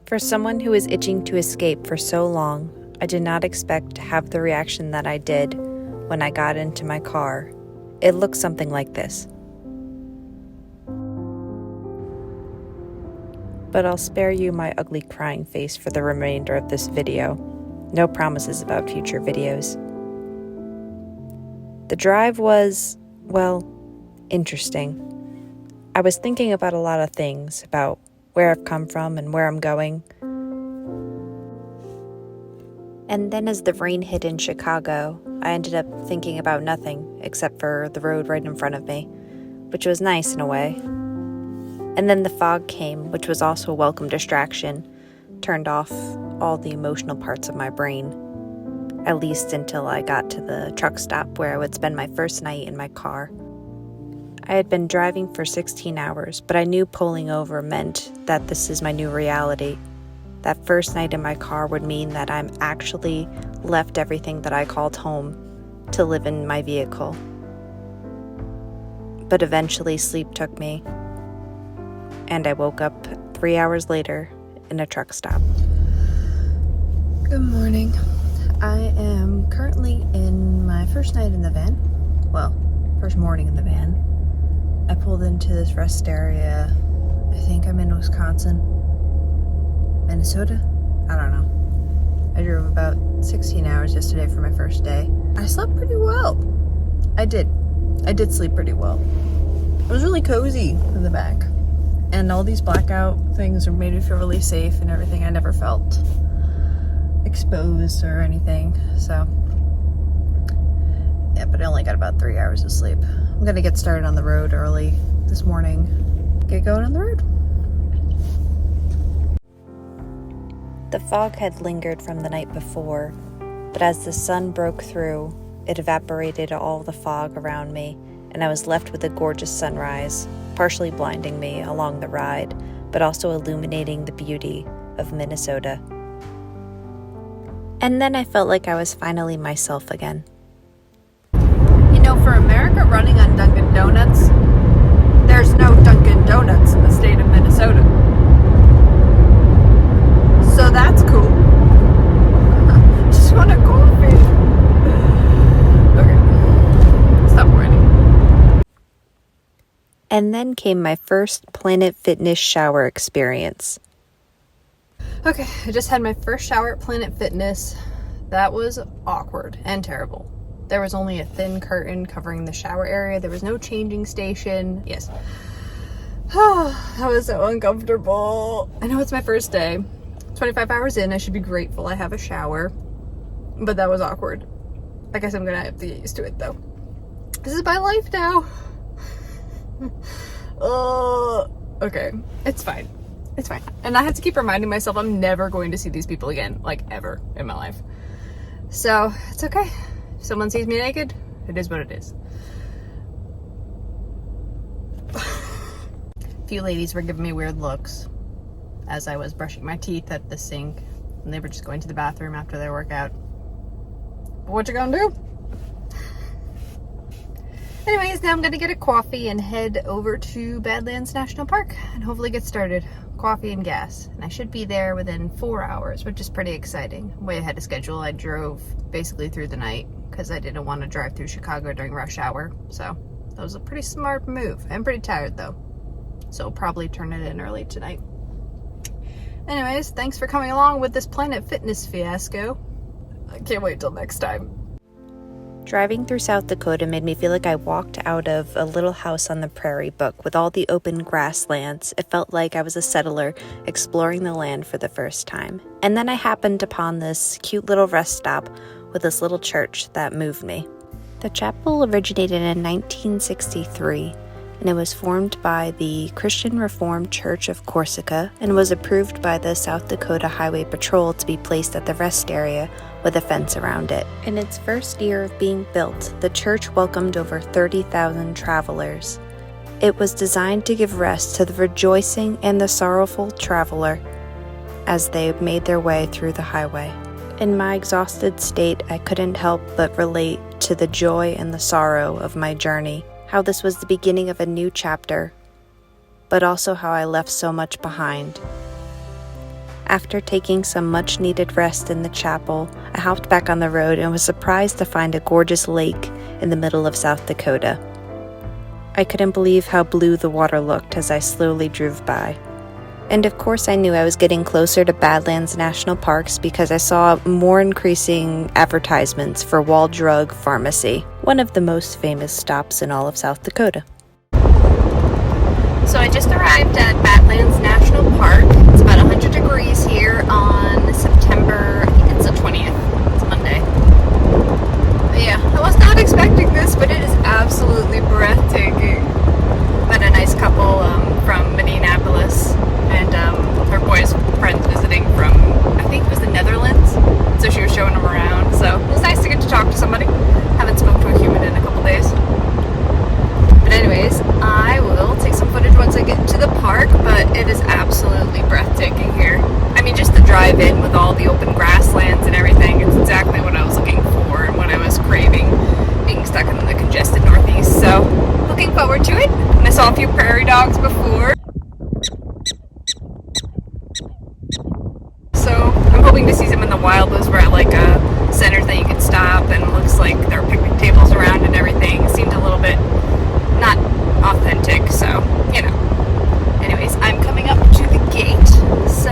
For someone who was itching to escape for so long, I did not expect to have the reaction that I did when I got into my car. It looked something like this. But I'll spare you my ugly crying face for the remainder of this video. No promises about future videos. The drive was, well, interesting. I was thinking about a lot of things, about where I've come from and where I'm going. And then as the rain hit in Chicago, I ended up thinking about nothing except for the road right in front of me, which was nice in a way. And then the fog came, which was also a welcome distraction, turned off all the emotional parts of my brain, at least until I got to the truck stop where I would spend my first night in my car. I had been driving for 16 hours, but I knew pulling over meant that this is my new reality. That first night in my car would mean that I'm actually left everything that I called home to live in my vehicle. But eventually sleep took me, and I woke up 3 hours later in a truck stop. Good morning. I am currently in my first night in the van. Well, first morning in the van. I pulled into this rest area. I think I'm in Wisconsin. Minnesota? I don't know. I drove about 16 hours yesterday for my first day. I slept pretty well. I did sleep pretty well. It was really cozy in the back. And all these blackout things made me feel really safe and everything. I never felt exposed or anything. So, yeah, but I only got about 3 hours of sleep. I'm gonna get started on the road early this morning. Get going on the road. The fog had lingered from the night before, but as the sun broke through, it evaporated all the fog around me, and I was left with a gorgeous sunrise, partially blinding me along the ride, but also illuminating the beauty of Minnesota. And then I felt like I was finally myself again. You know, for America running on Dunkin' Donuts, there's no Dunkin' Donuts in the state of Minnesota. So that's cool. Just want a coffee. Okay. Stop whining. And then came my first Planet Fitness shower experience. Okay, I just had my first shower at Planet Fitness. That was awkward and terrible. There was only a thin curtain covering the shower area. There was no changing station. Yes. That was so uncomfortable. I know it's my first day. 25 hours in, I should be grateful I have a shower. But that was awkward. I guess I'm gonna have to get used to it though. This is my life now. Okay. It's fine. It's fine. And I have to keep reminding myself I'm never going to see these people again. Like, ever in my life. So, it's okay. If someone sees me naked, it is what it is. A few ladies were giving me weird looks as I was brushing my teeth at the sink, and they were just going to the bathroom after their workout. But what you gonna do? Anyways, now I'm gonna get a coffee and head over to Badlands National Park and hopefully get started. Coffee and gas, and I should be there within 4 hours, which is pretty exciting. Way ahead of schedule. I drove basically through the night because I didn't want to drive through Chicago during rush hour, so that was a pretty smart move. I'm pretty tired though, so I'll probably turn it in early tonight. Anyways, thanks for coming along with this Planet Fitness fiasco. I can't wait till next time. Driving through South Dakota made me feel like I walked out of a Little House on the Prairie book with all the open grasslands. It felt like I was a settler exploring the land for the first time. And then I happened upon this cute little rest stop with this little church that moved me. The chapel originated in 1963, and it was formed by the Christian Reformed Church of Corsica and was approved by the South Dakota Highway Patrol to be placed at the rest area with a fence around it. In its first year of being built, the church welcomed over 30,000 travelers. It was designed to give rest to the rejoicing and the sorrowful traveler as they made their way through the highway. In my exhausted state, I couldn't help but relate to the joy and the sorrow of my journey, how this was the beginning of a new chapter, but also how I left so much behind. After taking some much needed rest in the chapel, I hopped back on the road and was surprised to find a gorgeous lake in the middle of South Dakota. I couldn't believe how blue the water looked as I slowly drove by. And of course I knew I was getting closer to Badlands National Parks because I saw more increasing advertisements for Wall Drug Pharmacy, one of the most famous stops in all of South Dakota. So I just arrived at Badlands National Park. It's about 100 degrees here on September, I think it's the 20th. It's Monday. But yeah, I was not expecting this, but it is absolutely breathtaking. Met a nice couple from Minneapolis, and her boy's friends visiting from, I think it was the Netherlands. So she was showing them around. So it was nice to get to talk to somebody. Haven't spoken to a human in a couple days. But anyways, I will take some footage once I get into the park, but it is absolutely breathtaking here. I mean, just the drive in with all the open grasslands and everything, it's exactly what I was looking for and what I was craving, being stuck in the congested Northeast. So, looking forward to it. And I saw a few prairie dogs before. So, I'm hoping to see some in the wild. Those were at like centers that you could stop, and it looks like there are picnic tables around and everything. It seemed a little bit not authentic, so, you know. Anyways, I'm coming up to the gate, so